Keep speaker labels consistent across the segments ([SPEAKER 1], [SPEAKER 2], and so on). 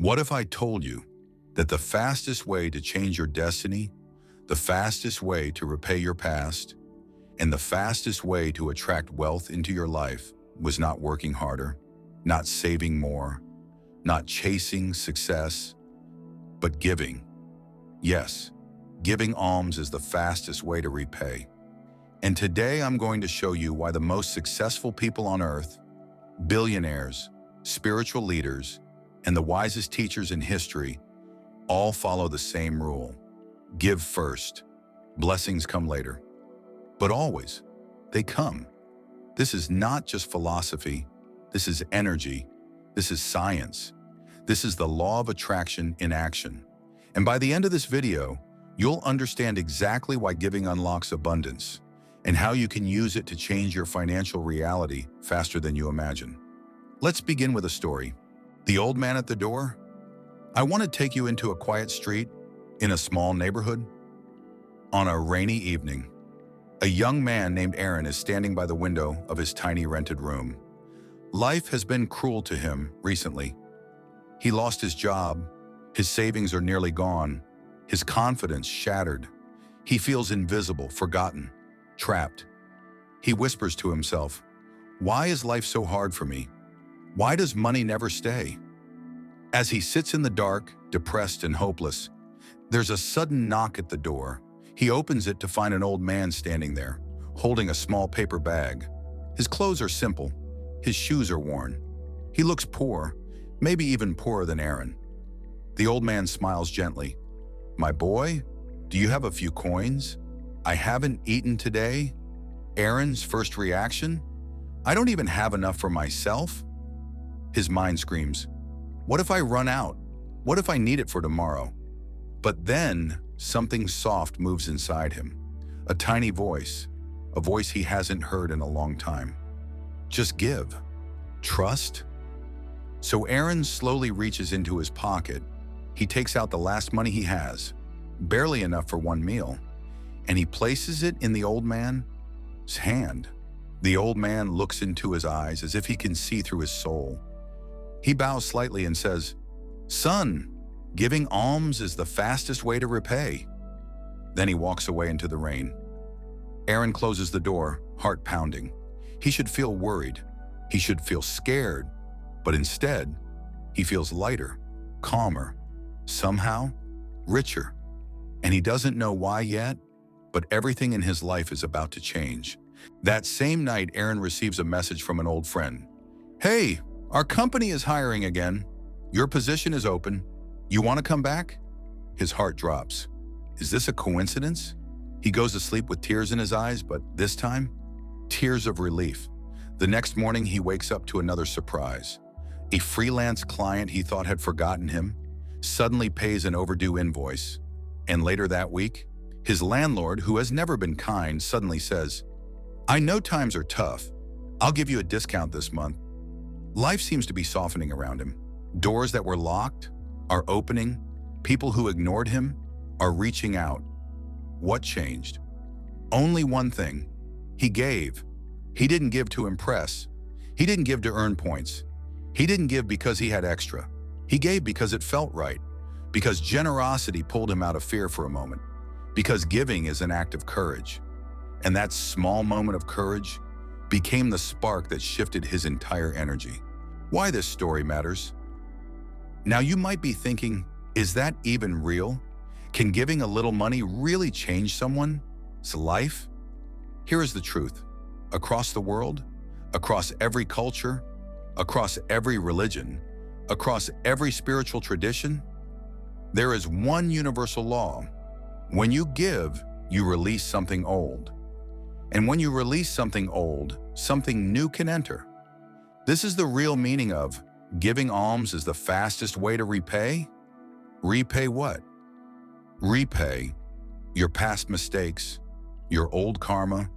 [SPEAKER 1] What if I told you that the fastest way to change your destiny, the fastest way to repay your past, and the fastest way to attract wealth into your life was not working harder, not saving more, not chasing success, but giving? Yes, giving alms is the fastest way to repay. And today I'm going to show you why the most successful people on earth, billionaires, spiritual leaders, and the wisest teachers in history all follow the same rule. Give first. Blessings come later. But always, they come. This is not just philosophy. This is energy. This is science. This is the law of attraction in action. And by the end of this video, you'll understand exactly why giving unlocks abundance and how you can use it to change your financial reality faster than you imagine. Let's begin with a story. The old man at the door? I want to take you into a quiet street in a small neighborhood. On a rainy evening, a young man named Aaron is standing by the window of his tiny rented room. Life has been cruel to him recently. He lost his job, his savings are nearly gone, his confidence shattered. He feels invisible, forgotten, trapped. He whispers to himself, "Why is life so hard for me? Why does money never stay?" As he sits in the dark, depressed and hopeless, there's a sudden knock at the door. He opens it to find an old man standing there, holding a small paper bag. His clothes are simple. His shoes are worn. He looks poor, maybe even poorer than Aaron. The old man smiles gently. "My boy, do you have a few coins? I haven't eaten today." Aaron's first reaction? "I don't even have enough for myself." His mind screams, "What if I run out? What if I need it for tomorrow?" But then something soft moves inside him. A tiny voice, a voice he hasn't heard in a long time. "Just give. Trust." So Aaron slowly reaches into his pocket. He takes out the last money he has, barely enough for one meal, and he places it in the old man's hand. The old man looks into his eyes as if he can see through his soul. He bows slightly and says, "Son, giving alms is the fastest way to repay." Then he walks away into the rain. Aaron closes the door, heart pounding. He should feel worried. He should feel scared. But instead, he feels lighter, calmer, somehow richer. And he doesn't know why yet, but everything in his life is about to change. That same night, Aaron receives a message from an old friend. "Hey, our company is hiring again. Your position is open. You want to come back?" His heart drops. Is this a coincidence? He goes to sleep with tears in his eyes, but this time, tears of relief. The next morning, he wakes up to another surprise. A freelance client he thought had forgotten him suddenly pays an overdue invoice. And later that week, his landlord, who has never been kind, suddenly says, "I know times are tough. I'll give you a discount this month." Life seems to be softening around him. Doors that were locked are opening. People who ignored him are reaching out. What changed? Only one thing. He gave. He didn't give to impress. He didn't give to earn points. He didn't give because he had extra. He gave because it felt right. Because generosity pulled him out of fear for a moment. Because giving is an act of courage. And that small moment of courage became the spark that shifted his entire energy. Why this story matters? Now you might be thinking, is that even real? Can giving a little money really change someone's life? Here is the truth. Across the world, across every culture, across every religion, across every spiritual tradition, there is one universal law. When you give, you release something old. And when you release something old, something new can enter. This is the real meaning of giving alms is the fastest way to repay. Repay what? Repay your past mistakes, your old karma,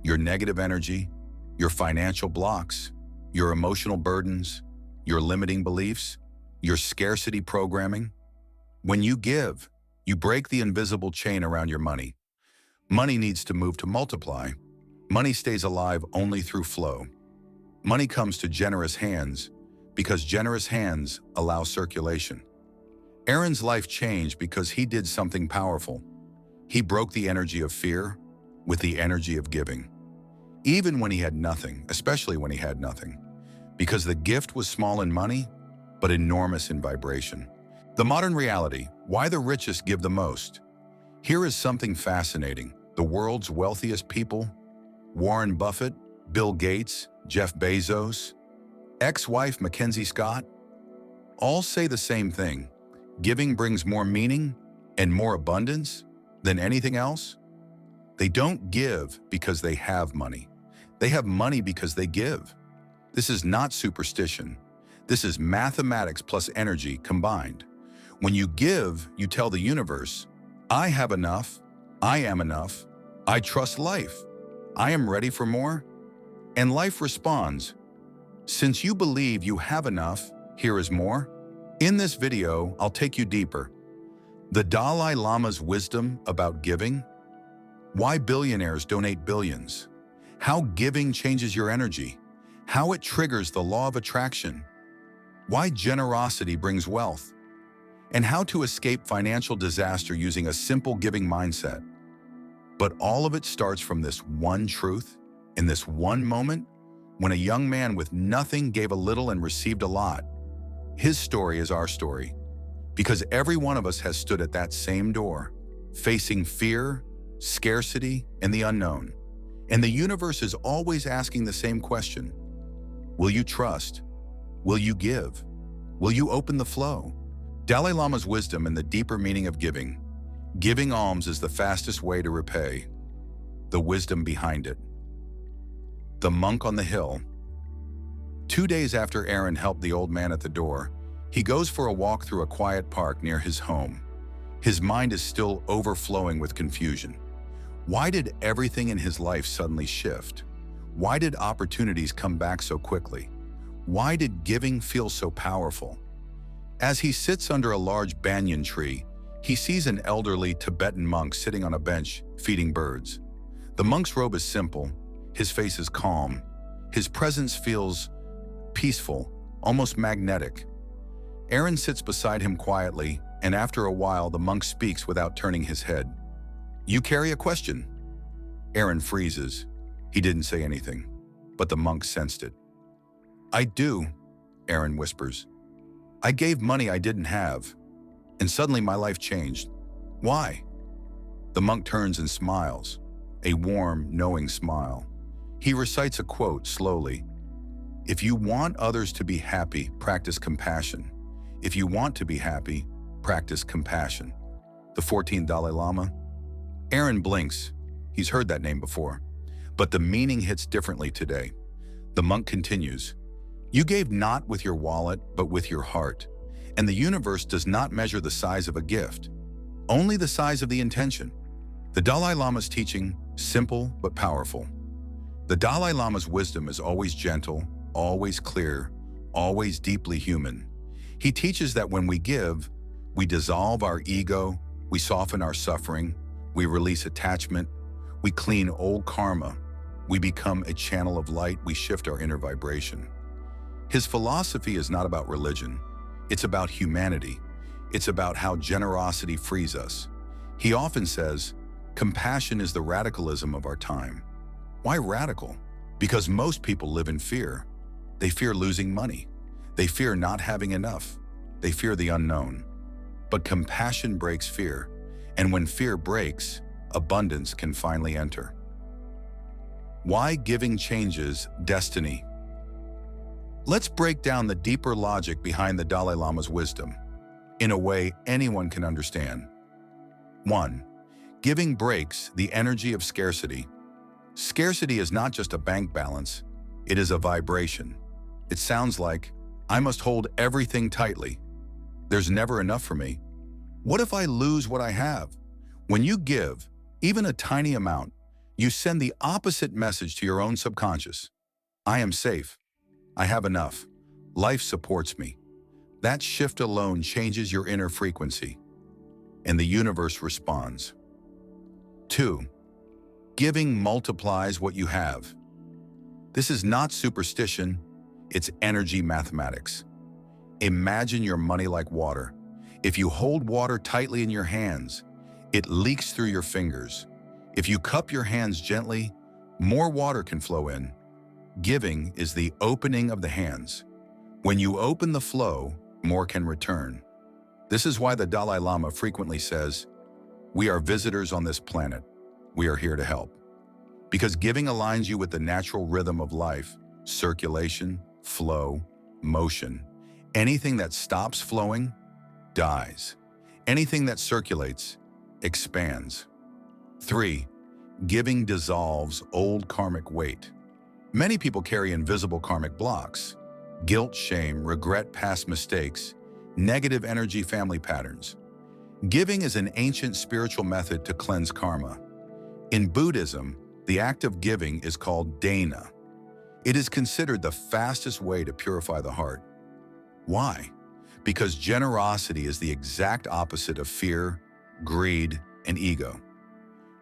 [SPEAKER 1] your negative energy, your financial blocks, your emotional burdens, your limiting beliefs, your scarcity programming. When you give, you break the invisible chain around your money. Money needs to move to multiply. Money stays alive only through flow. Money comes to generous hands because generous hands allow circulation. Aaron's life changed because he did something powerful. He broke the energy of fear with the energy of giving. Even when he had nothing, especially when he had nothing, because the gift was small in money, but enormous in vibration. The modern reality, why the richest give the most. Here is something fascinating. The world's wealthiest people, Warren Buffett, Bill Gates, Jeff Bezos, ex-wife Mackenzie Scott, all say the same thing. Giving brings more meaning and more abundance than anything else. They don't give because they have money. They have money because they give. This is not superstition. This is mathematics plus energy combined. When you give, you tell the universe, I have enough, I am enough, I trust life, I am ready for more. And life responds, since you believe you have enough, here is more. In this video, I'll take you deeper. The Dalai Lama's wisdom about giving, why billionaires donate billions, how giving changes your energy, how it triggers the law of attraction, why generosity brings wealth, and how to escape financial disaster using a simple giving mindset. But all of it starts from this one truth, in this one moment, when a young man with nothing gave a little and received a lot. His story is our story, because every one of us has stood at that same door, facing fear, scarcity, and the unknown. And the universe is always asking the same question. Will you trust? Will you give? Will you open the flow? Dalai Lama's wisdom and the deeper meaning of giving. Giving alms is the fastest way to repay. The wisdom behind it. The monk on the hill. 2 days after Aaron helped the old man at the door, he goes for a walk through a quiet park near his home. His mind is still overflowing with confusion. Why did everything in his life suddenly shift? Why did opportunities come back so quickly? Why did giving feel so powerful? As he sits under a large banyan tree, he sees an elderly Tibetan monk sitting on a bench, feeding birds. The monk's robe is simple, his face is calm, his presence feels peaceful, almost magnetic. Aaron sits beside him quietly, and after a while the monk speaks without turning his head. You carry a question? Aaron freezes. He didn't say anything, but the monk sensed it. I do, Aaron whispers. I gave money I didn't have, and suddenly my life changed. Why? The monk turns and smiles, a warm, knowing smile. He recites a quote slowly. If you want others to be happy, practice compassion. If you want to be happy, practice compassion. The 14th Dalai Lama? Aaron blinks. He's heard that name before. But the meaning hits differently today. The monk continues. You gave not with your wallet, but with your heart. And the universe does not measure the size of a gift, only the size of the intention. The Dalai Lama's teaching, simple but powerful. The Dalai Lama's wisdom is always gentle, always clear, always deeply human. He teaches that when we give, we dissolve our ego, we soften our suffering, we release attachment, we clean old karma, we become a channel of light, we shift our inner vibration. His philosophy is not about religion. It's about humanity. It's about how generosity frees us. He often says, compassion is the radicalism of our time. Why radical? Because most people live in fear. They fear losing money. They fear not having enough. They fear the unknown. But compassion breaks fear. And when fear breaks, abundance can finally enter. Why giving changes destiny? Let's break down the deeper logic behind the Dalai Lama's wisdom, in a way anyone can understand. 1. Giving breaks the energy of scarcity. Scarcity is not just a bank balance, it is a vibration. It sounds like, I must hold everything tightly. There's never enough for me. What if I lose what I have? When you give, even a tiny amount, you send the opposite message to your own subconscious. I am safe. I have enough. Life supports me. That shift alone changes your inner frequency, and the universe responds. 2. Giving multiplies what you have. This is not superstition, it's energy mathematics. Imagine your money like water. If you hold water tightly in your hands, it leaks through your fingers. If you cup your hands gently, more water can flow in. Giving is the opening of the hands. When you open the flow, more can return. This is why the Dalai Lama frequently says, "We are visitors on this planet. We are here to help." Because giving aligns you with the natural rhythm of life, circulation, flow, motion. Anything that stops flowing dies. Anything that circulates expands. 3. Giving dissolves old karmic weight. Many people carry invisible karmic blocks: guilt, shame, regret, past mistakes, negative energy, family patterns. Giving is an ancient spiritual method to cleanse karma. In Buddhism, the act of giving is called dana. It is considered the fastest way to purify the heart. Why? Because generosity is the exact opposite of fear, greed, and ego.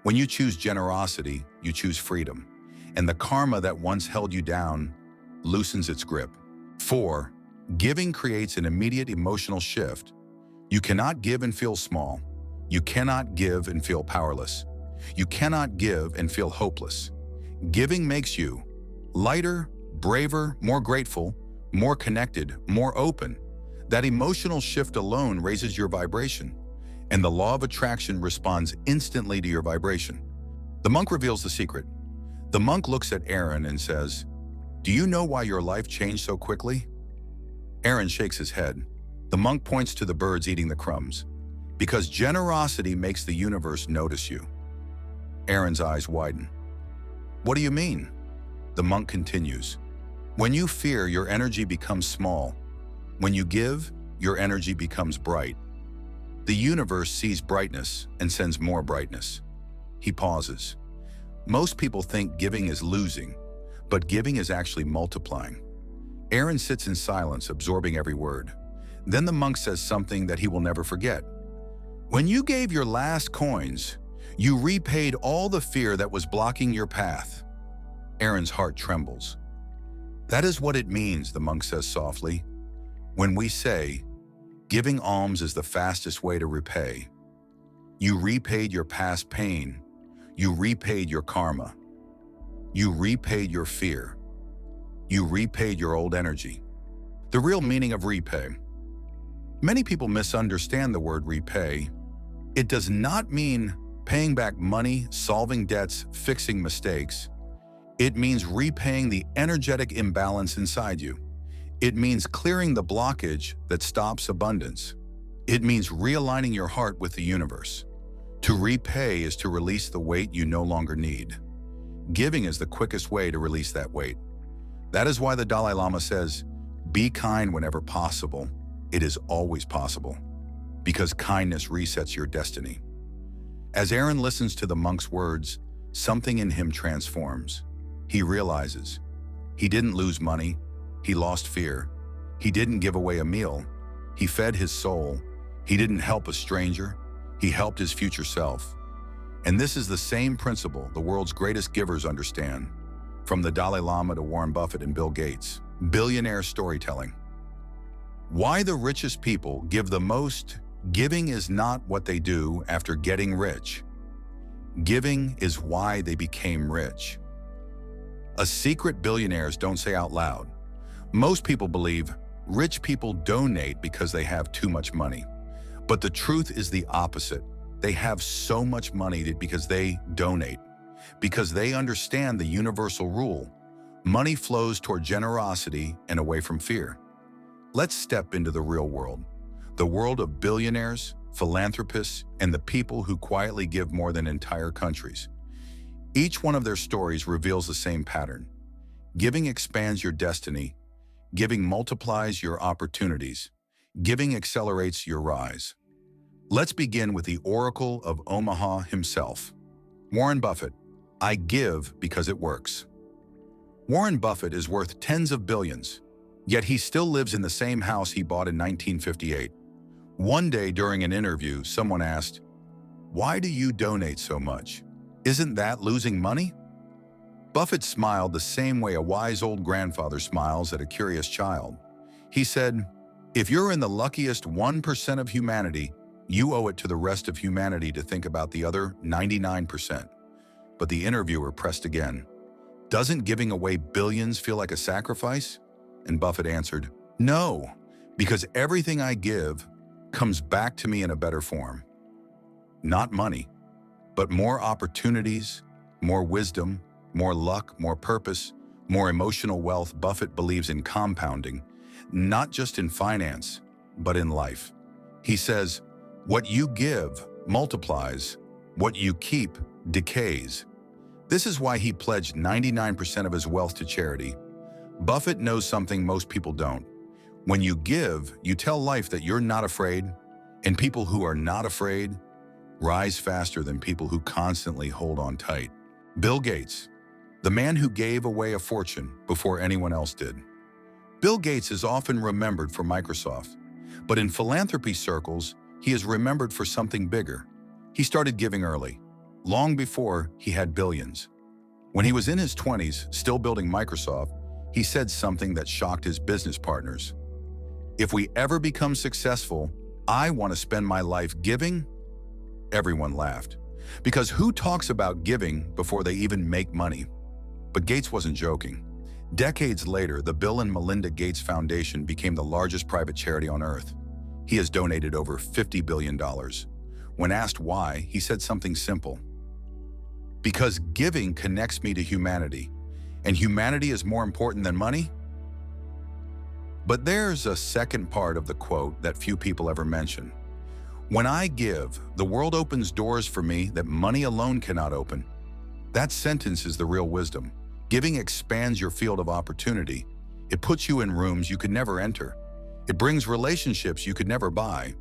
[SPEAKER 1] When you choose generosity, you choose freedom, and the karma that once held you down loosens its grip. 4. Giving creates an immediate emotional shift. You cannot give and feel small. You cannot give and feel powerless. You cannot give and feel hopeless. Giving makes you lighter, braver, more grateful, more connected, more open. That emotional shift alone raises your vibration, and the law of attraction responds instantly to your vibration. The monk reveals the secret. The monk looks at Aaron and says, "Do you know why your life changed so quickly?" Aaron shakes his head. The monk points to the birds eating the crumbs. "Because generosity makes the universe notice you." Aaron's eyes widen. "What do you mean?" The monk continues. "When you fear, your energy becomes small. When you give, your energy becomes bright. The universe sees brightness and sends more brightness." He pauses. Most people think giving is losing, but giving is actually multiplying. Aaron sits in silence, absorbing every word. Then the monk says something that he will never forget. "When you gave your last coins, you repaid all the fear that was blocking your path." Aaron's heart trembles. "That is what it means," the monk says softly. "When we say, giving alms is the fastest way to repay. You repaid your past pain. You repaid your karma. You repaid your fear. You repaid your old energy." The real meaning of repay. Many people misunderstand the word repay. It does not mean paying back money, solving debts, fixing mistakes. It means repaying the energetic imbalance inside you. It means clearing the blockage that stops abundance. It means realigning your heart with the universe. To repay is to release the weight you no longer need. Giving is the quickest way to release that weight. That is why the Dalai Lama says, "Be kind whenever possible. It is always possible." Because kindness resets your destiny. As Aaron listens to the monk's words, something in him transforms. He realizes he didn't lose money. He lost fear. He didn't give away a meal. He fed his soul. He didn't help a stranger. He helped his future self. And this is the same principle the world's greatest givers understand, from the Dalai Lama to Warren Buffett and Bill Gates. Billionaire storytelling. Why the richest people give the most. Giving is not what they do after getting rich. Giving is why they became rich. A secret billionaires don't say out loud. Most people believe rich people donate because they have too much money. But the truth is the opposite. They have so much money because they donate, because they understand the universal rule. Money flows toward generosity and away from fear. Let's step into the real world. The world of billionaires, philanthropists, and the people who quietly give more than entire countries. Each one of their stories reveals the same pattern. Giving expands your destiny. Giving multiplies your opportunities. Giving accelerates your rise. Let's begin with the Oracle of Omaha himself. Warren Buffett. I give because it works. Warren Buffett is worth tens of billions, yet he still lives in the same house he bought in 1958. One day during an interview, someone asked, "Why do you donate so much? Isn't that losing money?" Buffett smiled the same way a wise old grandfather smiles at a curious child. He said, If you're in the luckiest 1% of humanity, you owe it to the rest of humanity to think about the other 99%. But the interviewer pressed again. Doesn't giving away billions feel like a sacrifice? And Buffett answered, no, because everything I give comes back to me in a better form. Not money, but more opportunities, more wisdom, more luck, more purpose, more emotional wealth. Buffett believes in compounding, not just in finance, but in life. He says, what you give multiplies, what you keep decays. This is why he pledged 99% of his wealth to charity. Buffett knows something most people don't. When you give, you tell life that you're not afraid, and people who are not afraid rise faster than people who constantly hold on tight. Bill Gates, the man who gave away a fortune before anyone else did. Bill Gates is often remembered for Microsoft, but in philanthropy circles, he is remembered for something bigger. He started giving early, long before he had billions. When he was in his 20s, still building Microsoft, he said something that shocked his business partners. If we ever become successful, I want to spend my life giving. Everyone laughed, because who talks about giving before they even make money? But Gates wasn't joking. Decades later, the Bill and Melinda Gates Foundation became the largest private charity on earth. He has donated over $50 billion. When asked why, he said something simple. Because giving connects me to humanity, and humanity is more important than money? But there's a second part of the quote that few people ever mention. When I give, the world opens doors for me that money alone cannot open. That sentence is the real wisdom. Giving expands your field of opportunity. It puts you in rooms you could never enter. It brings relationships you could never buy.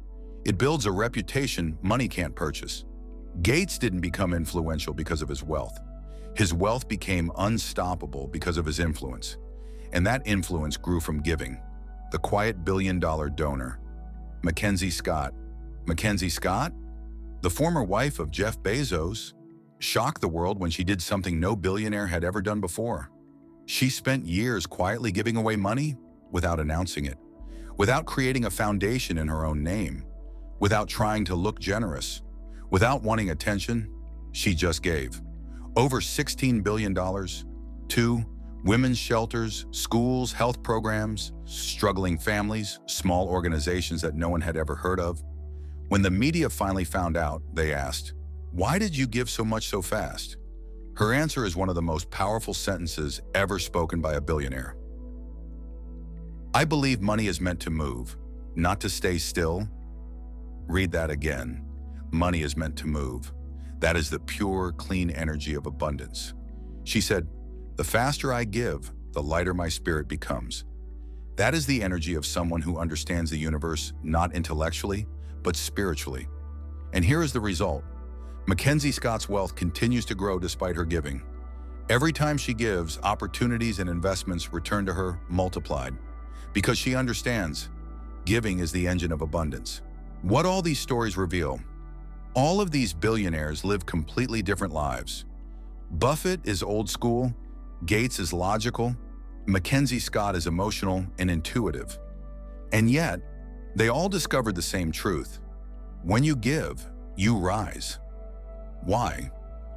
[SPEAKER 1] It builds a reputation money can't purchase. Gates didn't become influential because of his wealth. His wealth became unstoppable because of his influence. And that influence grew from giving. The quiet billion-dollar donor. Mackenzie Scott. Mackenzie Scott, the former wife of Jeff Bezos, shocked the world when she did something no billionaire had ever done before. She spent years quietly giving away money without announcing it, without creating a foundation in her own name, without trying to look generous, without wanting attention. She just gave. Over $16 billion to women's shelters, schools, health programs, struggling families, small organizations that no one had ever heard of. When the media finally found out, they asked, "Why did you give so much so fast?" Her answer is one of the most powerful sentences ever spoken by a billionaire. I believe money is meant to move, not to stay still. Read that again. Money is meant to move. That is the pure, clean energy of abundance. She said, the faster I give, the lighter my spirit becomes. That is the energy of someone who understands the universe not intellectually, but spiritually. And here is the result. Mackenzie Scott's wealth continues to grow despite her giving. Every time she gives, opportunities and investments return to her multiplied, because she understands giving is the engine of abundance. What all these stories reveal: all of these billionaires live completely different lives. Buffett is old school, Gates is logical, Mackenzie Scott is emotional and intuitive. And yet, they all discovered the same truth. When you give, you rise. Why?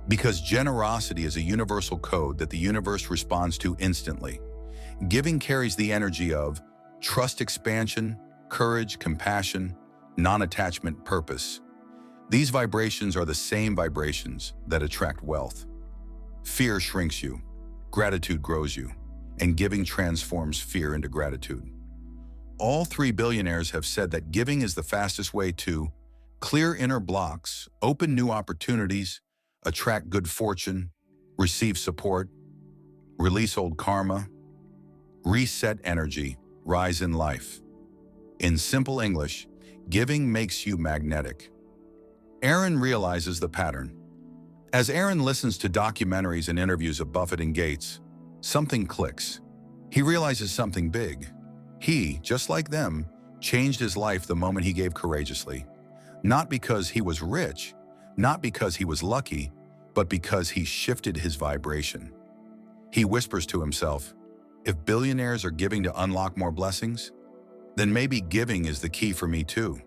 [SPEAKER 1] Because generosity is a universal code that the universe responds to instantly. Giving carries the energy of trust, expansion, courage, compassion, non-attachment, purpose. These vibrations are the same vibrations that attract wealth. Fear shrinks you, gratitude grows you, and giving transforms fear into gratitude. All three billionaires have said that giving is the fastest way to clear inner blocks, open new opportunities, attract good fortune, receive support, release old karma, reset energy, rise in life. In simple English, giving makes you magnetic. Aaron realizes the pattern. As Aaron listens to documentaries and interviews of Buffett and Gates, something clicks. He realizes something big. He, just like them, changed his life the moment he gave courageously. Not because he was rich, not because he was lucky, but because he shifted his vibration. He whispers to himself, if billionaires are giving to unlock more blessings, Then maybe giving is the key for me too.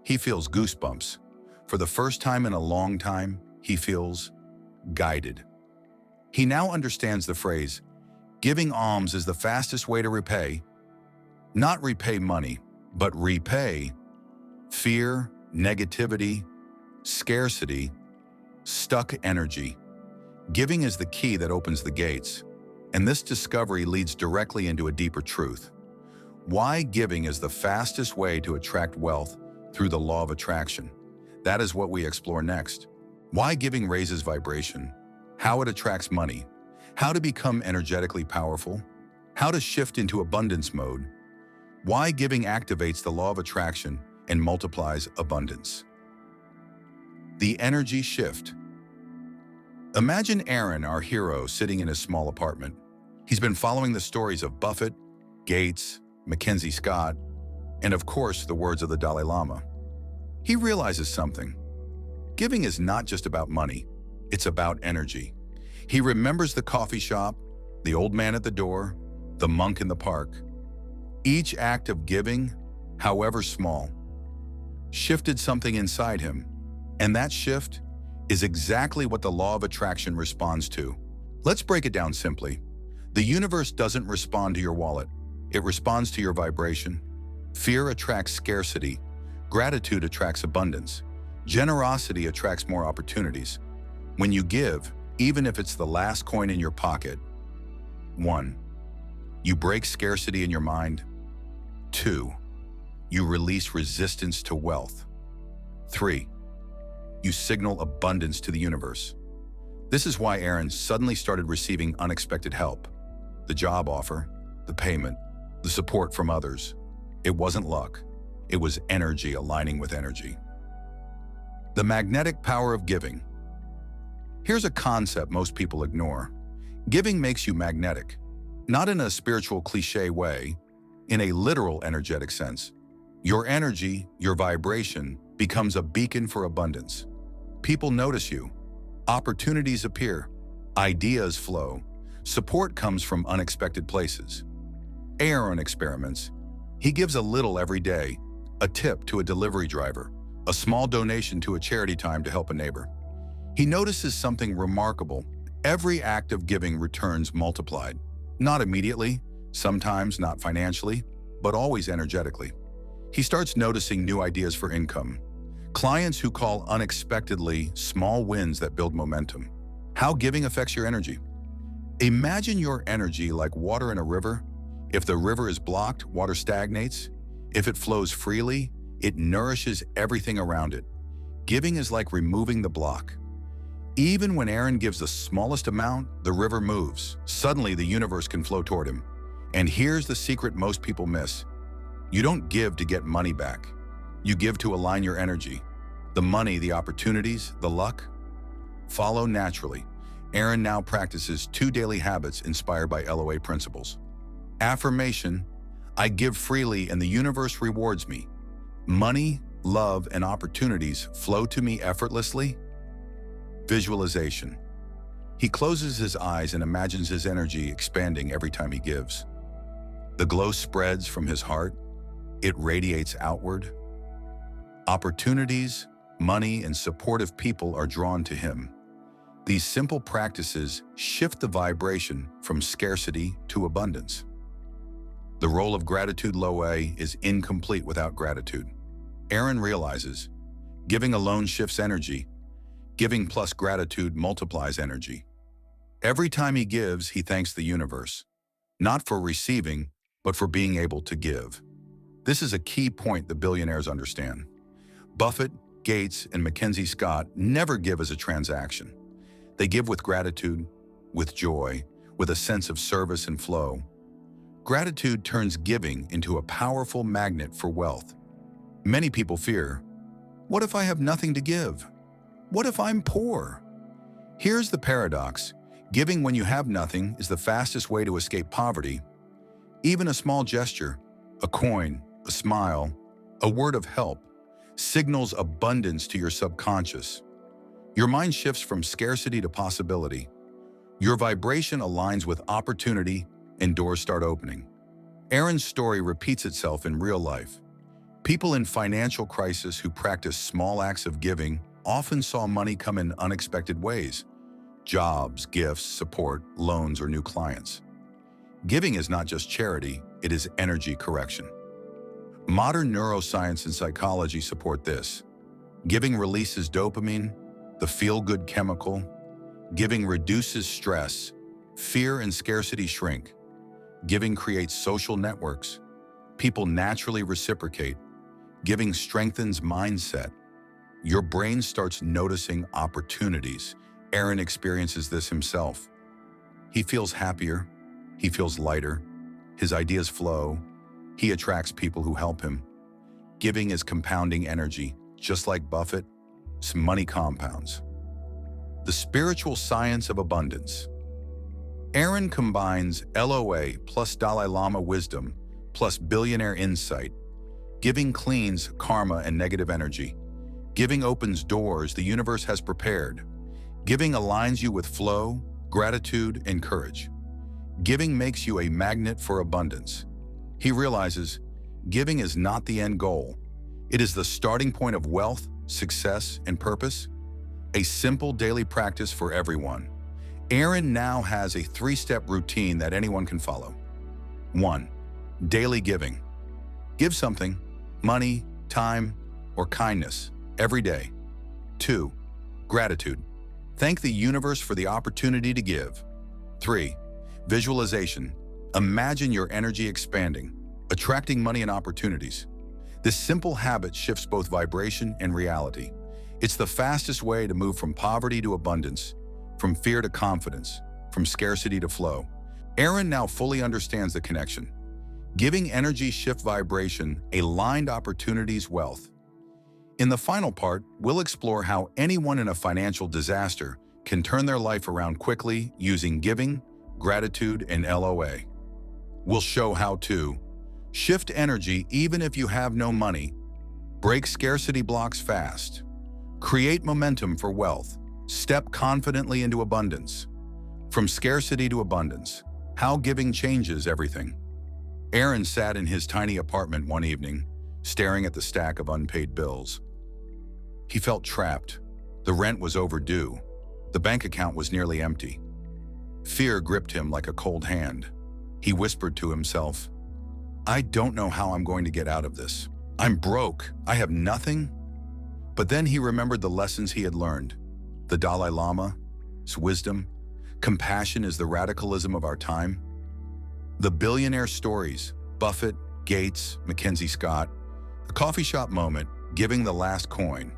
[SPEAKER 1] He feels goosebumps. For the first time in a long time, he feels guided. He now understands the phrase, giving alms is the fastest way to repay, not repay money, but repay fear, negativity, scarcity, stuck energy. Giving is the key that opens the gates, and this discovery leads directly into a deeper truth. Why giving is the fastest way to attract wealth through the law of attraction. That is what we explore next. Why giving raises vibration, how it attracts money, how to become energetically powerful, how to shift into abundance mode, why giving activates the law of attraction and multiplies abundance. The energy shift. Imagine Aaron, our hero, sitting in his small apartment. He's been following the stories of Buffett, Gates, Mackenzie Scott, and of course, the words of the Dalai Lama. He realizes something. Giving is not just about money, it's about energy. He remembers the coffee shop, the old man at the door, the monk in the park. Each act of giving, however small, shifted something inside him, and that shift is exactly what the law of attraction responds to. Let's break it down simply. The universe doesn't respond to your wallet. It responds to your vibration. Fear attracts scarcity. Gratitude attracts abundance. Generosity attracts more opportunities. When you give, even if it's the last coin in your pocket, 1. You break scarcity in your mind. 2. You release resistance to wealth. 3. You signal abundance to the universe. This is why Aaron suddenly started receiving unexpected help. The job offer, the payment, the support from others. It wasn't luck. It was energy aligning with energy. The magnetic power of giving. Here's a concept most people ignore. Giving makes you magnetic, not in a spiritual cliché way, in a literal energetic sense. Your energy, your vibration, becomes a beacon for abundance. People notice you. Opportunities appear. Ideas flow. Support comes from unexpected places. Aaron experiments. He gives a little every day, a tip to a delivery driver, a small donation to a charity time to help a neighbor. He notices something remarkable. Every act of giving returns multiplied. Not immediately, sometimes not financially, but always energetically. He starts noticing new ideas for income. Clients who call unexpectedly, small wins that build momentum. How giving affects your energy. Imagine your energy like water in a river. If the river is blocked, water stagnates. If it flows freely, it nourishes everything around it. Giving is like removing the block. Even when Aaron gives the smallest amount, the river moves. Suddenly, the universe can flow toward him. And here's the secret most people miss. You don't give to get money back. You give to align your energy. The money, the opportunities, the luck follow naturally. Aaron now practices 2 daily habits inspired by LOA principles. Affirmation: I give freely and the universe rewards me. Money, love, and opportunities flow to me effortlessly. Visualization: he closes his eyes and imagines his energy expanding every time he gives. The glow spreads from his heart. It radiates outward. Opportunities, money, and supportive people are drawn to him. These simple practices shift the vibration from scarcity to abundance. The role of gratitude LOA is incomplete without gratitude. Aaron realizes, giving alone shifts energy. Giving plus gratitude multiplies energy. Every time he gives, he thanks the universe, not for receiving, but for being able to give. This is a key point the billionaires understand. Buffett, Gates, and Mackenzie Scott never give as a transaction. They give with gratitude, with joy, with a sense of service and flow. Gratitude turns giving into a powerful magnet for wealth. Many people fear, what if I have nothing to give? What if I'm poor? Here's the paradox. Giving when you have nothing is the fastest way to escape poverty. Even a small gesture, a coin, a smile, a word of help, signals abundance to your subconscious. Your mind shifts from scarcity to possibility. Your vibration aligns with opportunity and doors start opening. Aaron's story repeats itself in real life. People in financial crisis who practice small acts of giving often saw money come in unexpected ways: jobs, gifts, support, loans, or new clients. Giving is not just charity, it is energy correction. Modern neuroscience and psychology support this. Giving releases dopamine, the feel-good chemical. Giving reduces stress. Fear and scarcity shrink. Giving creates social networks. People naturally reciprocate. Giving strengthens mindset. Your brain starts noticing opportunities. Aaron experiences this himself. He feels happier. He feels lighter. His ideas flow. He attracts people who help him. Giving is compounding energy. Just like Buffett, money compounds. The spiritual science of abundance. Aaron combines LOA plus Dalai Lama wisdom plus billionaire insight. Giving cleans karma and negative energy. Giving opens doors the universe has prepared. Giving aligns you with flow, gratitude, and courage. Giving makes you a magnet for abundance. He realizes giving is not the end goal. It is the starting point of wealth, success, and purpose. A simple daily practice for everyone. Aaron now has a 3-step routine that anyone can follow. 1. Daily giving. Give something, money, time, or kindness, every day. 2. Gratitude. Thank the universe for the opportunity to give. 3. Visualization. Imagine your energy expanding, attracting money and opportunities. This simple habit shifts both vibration and reality. It's the fastest way to move from poverty to abundance, from fear to confidence, from scarcity to flow. Aaron now fully understands the connection. Giving energy shift vibration, aligned opportunities, wealth. In the final part, we'll explore how anyone in a financial disaster can turn their life around quickly using giving, gratitude, and LOA. We'll show how to shift energy even if you have no money, break scarcity blocks fast, create momentum for wealth, step confidently into abundance. From scarcity to abundance, how giving changes everything. Aaron sat in his tiny apartment one evening, staring at the stack of unpaid bills. He felt trapped. The rent was overdue. The bank account was nearly empty. Fear gripped him like a cold hand. He whispered to himself, "I don't know how I'm going to get out of this. I'm broke. I have nothing." But then he remembered the lessons he had learned. The Dalai Lama's wisdom. Compassion is the radicalism of our time. The billionaire stories, Buffett, Gates, Mackenzie Scott. A coffee shop moment, giving the last coin.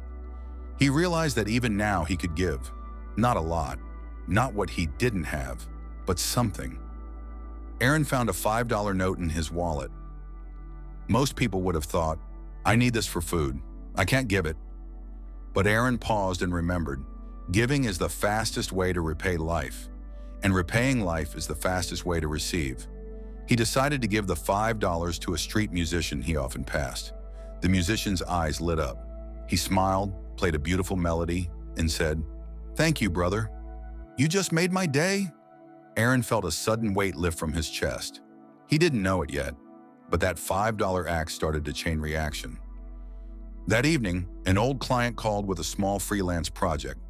[SPEAKER 1] He realized that even now he could give. Not a lot. Not what he didn't have, but something. Aaron found a $5 note in his wallet. Most people would have thought, "I need this for food. I can't give it." But Aaron paused and remembered, giving is the fastest way to repay life, and repaying life is the fastest way to receive. He decided to give the $5 to a street musician he often passed. The musician's eyes lit up. He smiled, played a beautiful melody, and said, "Thank you, brother. You just made my day." Aaron felt a sudden weight lift from his chest. He didn't know it yet, but that $5 act started a chain reaction. That evening, an old client called with a small freelance project.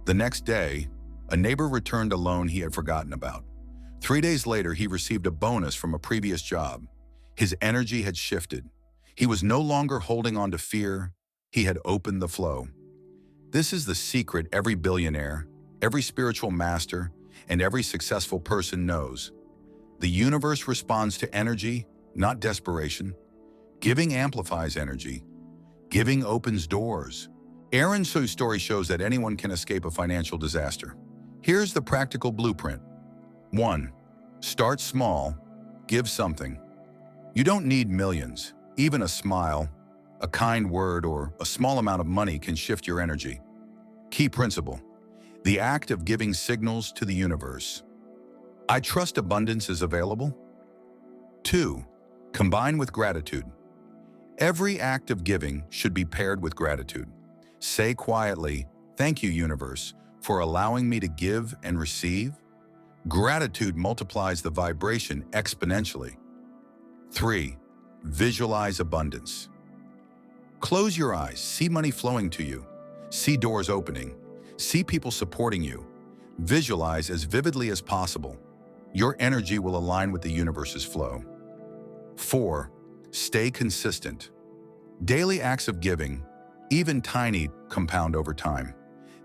[SPEAKER 1] The next day, a neighbor returned a loan he had forgotten about. 3 days later, he received a bonus from a previous job. His energy had shifted. He was no longer holding on to fear. He had opened the flow. This is the secret every billionaire, every spiritual master, and every successful person knows. The universe responds to energy, not desperation. Giving amplifies energy. Giving opens doors. Aaron's story shows that anyone can escape a financial disaster. Here's the practical blueprint. 1. Start small. Give something. You don't need millions. Even a smile, a kind word, or a small amount of money can shift your energy. Key principle. The act of giving signals to the universe. I trust abundance is available. 2. Combine with gratitude. Every act of giving should be paired with gratitude. Say quietly, "Thank you, universe, for allowing me to give and receive." Gratitude multiplies the vibration exponentially. 3. Visualize abundance. Close your eyes, see money flowing to you, see doors opening, see people supporting you. Visualize as vividly as possible. Your energy will align with the universe's flow. 4. Stay consistent. Daily acts of giving, even tiny, compound over time.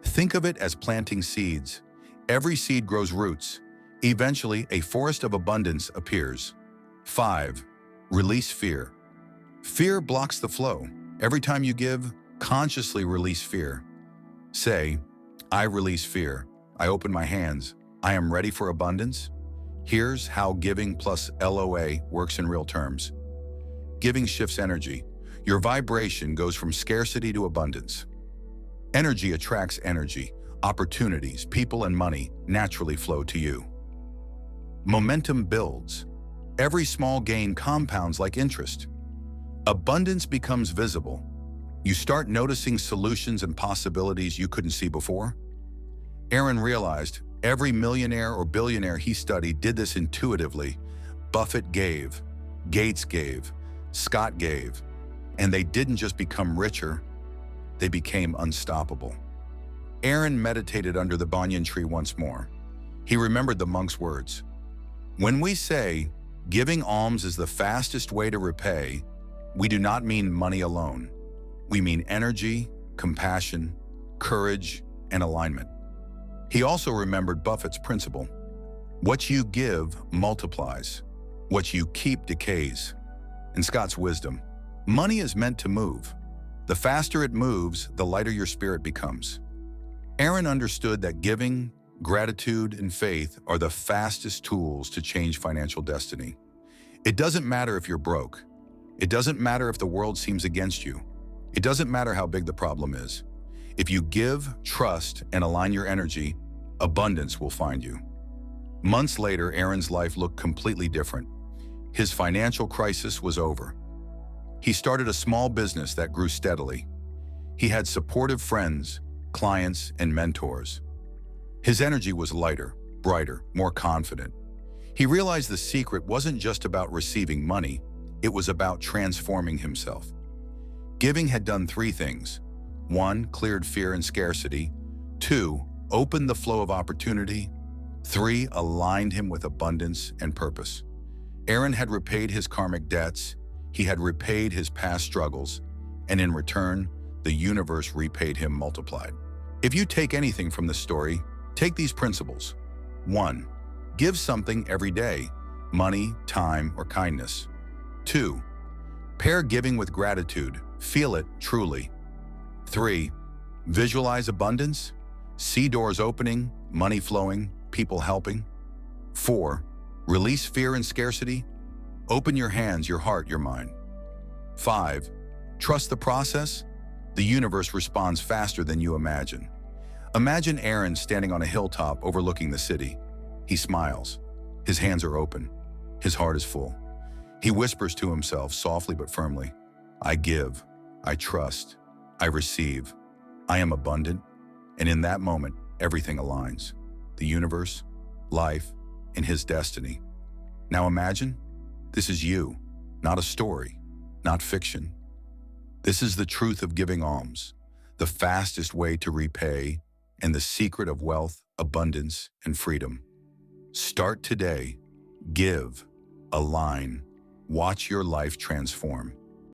[SPEAKER 1] Think of it as planting seeds. Every seed grows roots. Eventually, a forest of abundance appears. 5. Release fear. Fear blocks the flow. Every time you give, consciously release fear. Say, I release fear. I open my hands. I am ready for abundance. Here's how giving plus LOA works in real terms. Giving shifts energy. Your vibration goes from scarcity to abundance. Energy attracts energy. Opportunities, people, and money naturally flow to you. Momentum builds. Every small gain compounds like interest. Abundance becomes visible. You start noticing solutions and possibilities you couldn't see before. Aaron realized every millionaire or billionaire he studied did this intuitively. Buffett gave, Gates gave, Scott gave, and they didn't just become richer, they became unstoppable. Aaron meditated under the banyan tree once more. He remembered the monk's words. When we say, giving alms is the fastest way to repay, we do not mean money alone. We mean energy, compassion, courage, and alignment. He also remembered Buffett's principle. What you give multiplies. What you keep decays. And Scott's wisdom. Money is meant to move. The faster it moves, the lighter your spirit becomes. Aaron understood that giving, gratitude, and faith are the fastest tools to change financial destiny. It doesn't matter if you're broke. It doesn't matter if the world seems against you. It doesn't matter how big the problem is. If you give, trust, and align your energy, abundance will find you. Months later, Aaron's life looked completely different. His financial crisis was over. He started a small business that grew steadily. He had supportive friends, clients, and mentors. His energy was lighter, brighter, more confident. He realized the secret wasn't just about receiving money, it was about transforming himself. Giving had done 3 things. 1, cleared fear and scarcity. 2, opened the flow of opportunity. 3, aligned him with abundance and purpose. Aaron had repaid his karmic debts, he had repaid his past struggles, and in return, the universe repaid him multiplied. If you take anything from this story, take these principles. 1, give something every day, money, time, or kindness. 2, pair giving with gratitude, feel it truly. 3, visualize abundance, see doors opening, money flowing, people helping. 4, release fear and scarcity, open your hands, your heart, your mind. 5, trust the process, the universe responds faster than you imagine. Imagine Aaron standing on a hilltop overlooking the city. He smiles. His hands are open. His heart is full. He whispers to himself softly but firmly, I give, I trust, I receive, I am abundant, and in that moment, everything aligns. The universe, life, and his destiny. Now imagine, this is you, not a story, not fiction. This is the truth of giving alms, the fastest way to repay, and the secret of wealth, abundance, and freedom. Start today. Give. Align. Watch your life transform.